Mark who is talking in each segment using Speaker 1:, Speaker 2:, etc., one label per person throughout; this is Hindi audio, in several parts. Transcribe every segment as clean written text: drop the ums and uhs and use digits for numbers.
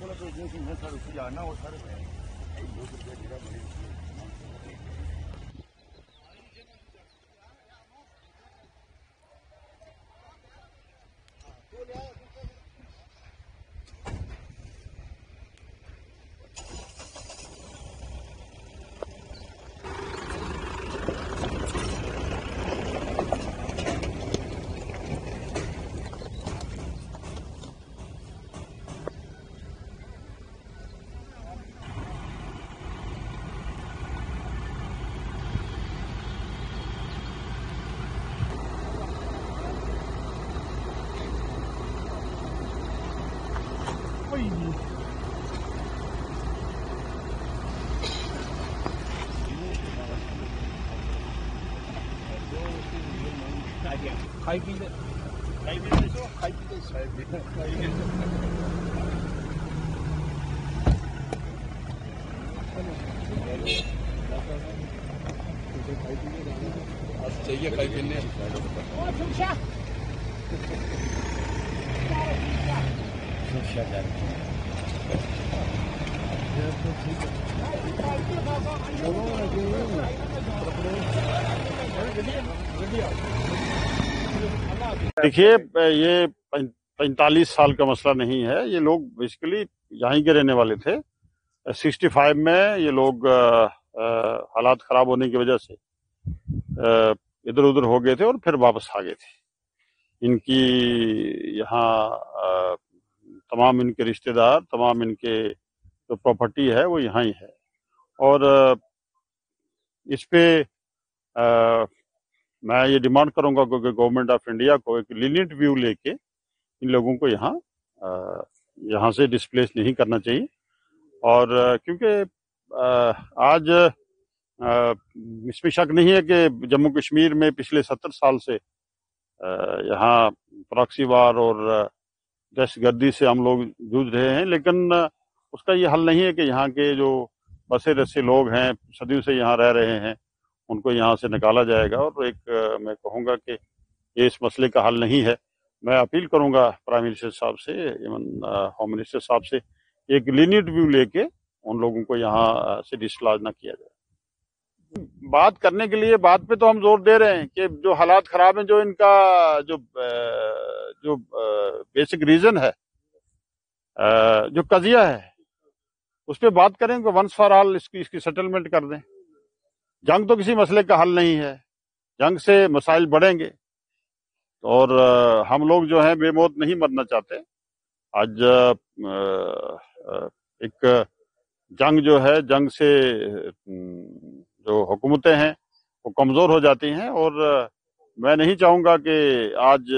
Speaker 1: थोड़ा तो जो है सर उससे जाना और सर खाई पी ले चाहिए खाई पीने देखिए, ये 45 साल का मसला नहीं है। ये लोग बेसिकली यहीं के रहने वाले थे। 65 में ये लोग हालात खराब होने की वजह से इधर उधर हो गए थे और फिर वापस आ गए थे। इनकी यहाँ तमाम इनके रिश्तेदार, तमाम इनके जो प्रॉपर्टी है वो यहाँ ही है। और इस पे मैं ये डिमांड करूंगा कि गवर्नमेंट ऑफ इंडिया को एक लीनियंट व्यू लेके इन लोगों को यहाँ से डिस्प्लेस नहीं करना चाहिए। और क्योंकि आज इसमें शक नहीं है कि जम्मू कश्मीर में पिछले 70 साल से यहाँ प्रॉक्सी वार और दहशतगर्दी से हम लोग जूझ रहे हैं, लेकिन उसका ये हल नहीं है कि यहाँ के जो बसे रसे लोग हैं, सदियों से यहाँ रह रहे हैं, उनको यहाँ से निकाला जाएगा। और एक मैं कहूँगा कि ये इस मसले का हल नहीं है। मैं अपील करूंगा प्राइम मिनिस्टर साहब से, इवन होम मिनिस्टर साहब से, एक लीनियंट व्यू लेके उन लोगों को यहाँ से डिसलॉज ना किया जाए। बात करने के लिए बात पे तो हम जोर दे रहे हैं कि जो हालात खराब हैं, जो इनका जो बेसिक रीजन है, जो कजिया है, उस पर बात करें कि वंस फॉर ऑल इसकी सेटलमेंट कर दें। जंग तो किसी मसले का हल नहीं है, जंग से मसाइल बढ़ेंगे और हम लोग जो है बेमौत नहीं मरना चाहते। आज एक जंग जो है, जंग से जो हुकूमतें हैं वो कमजोर हो जाती हैं। और मैं नहीं चाहूंगा कि आज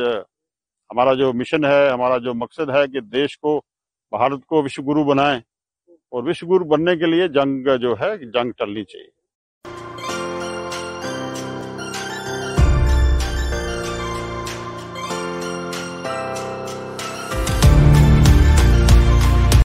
Speaker 1: हमारा जो मिशन है, हमारा जो मकसद है कि देश को, भारत को विश्व गुरु बनाएं, और विश्व गुरु बनने के लिए जंग जो है, जंग टलनी चाहिए।